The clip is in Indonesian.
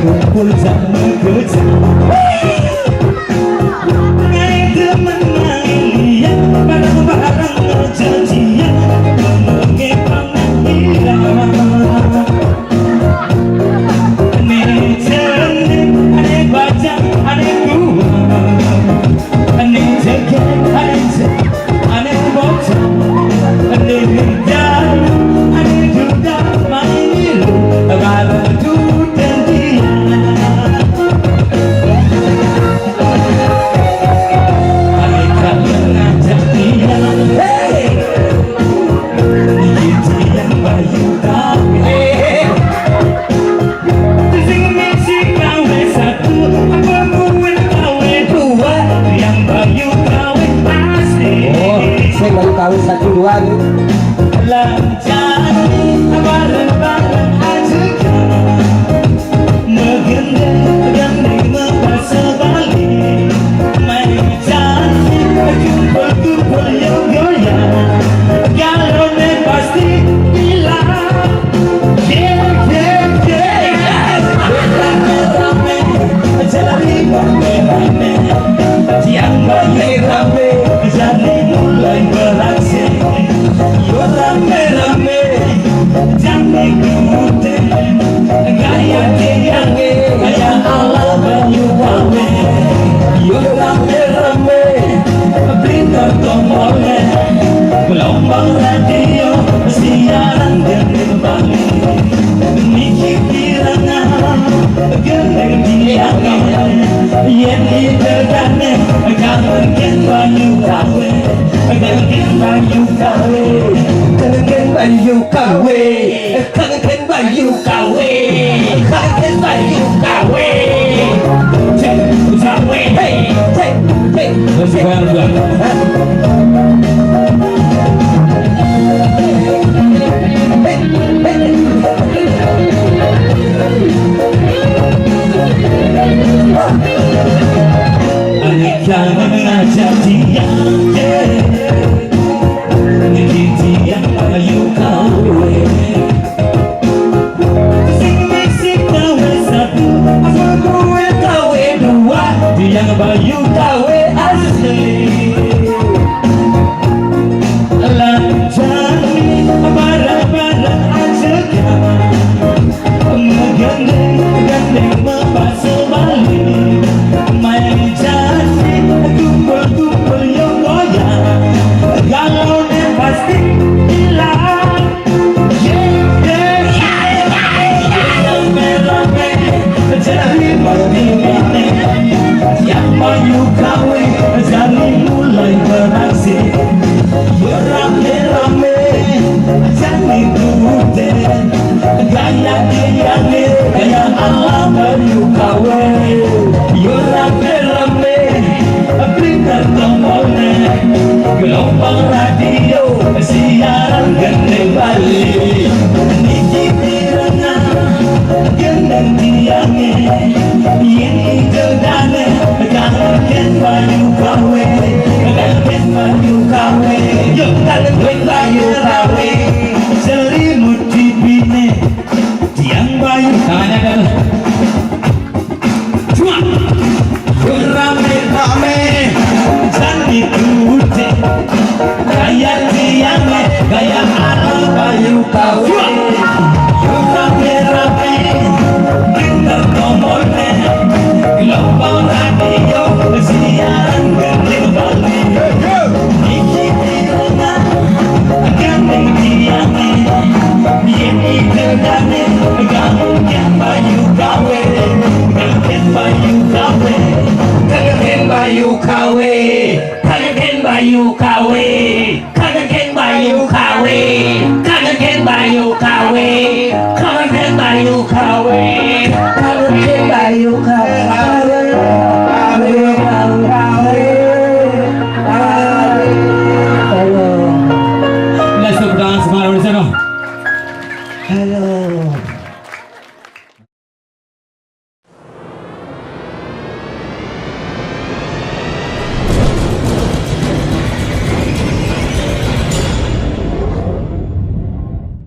Kumpul sama kerja Ngai teman ngai barang-barang janjian Mengenai panggilan Ane jenik, ane baca, ane buang Ane jegek, ane jek, ane bocah Ane hidang, ane dudak, main ilu Barang dudan dia kawin satu dua nih. Lancar bareng-bareng aja Megandeng-gandeng membasa balik Main cantik kumpul-kumpul yang goyang Kalau nih pasti hilang Rame-rame jadi rame-rame Tiang bayi rame jadi mulai beraksi Yo rame-rame jadi kemudian Gaya tiangnya gaya ala banyu kawe Yo rame-rame berita tombolnya Gelombang radio siaran gendeng Bali Niki kirana gendeng tiangnya Yen idegane kangen banyu kawe Kangen banyu kawe Kangen banyu kawe Kangen banyu kawe Kangen banyu kawe Cek kawe hey cek cek masih bayar enggak Jangan ngajak dia dia ayu kawe Sing kawe satu apa gue kawe dua dia bayu kawe asli Lancani barang-barang aja Megandeng-gandeng membasa balik Main cantik kumpul-kumpul yang goyang Kalau nih pasti hilang Rame-rame jadi mati-mati Yang bayu kawe jadi mulai beraksi Rame-rame jadi kemudian Gaya tiangnya gaya ala bayu kawe Yo rame-rame berita tombolnya Gelombang radio siaran gendeng Bali Niki kirana gendeng tiangnya Yen idegane kangen banyu kawe Kangen banyu kawe Yo kangen banyu kawe Selimut di bine Tiang bayu tangannya kan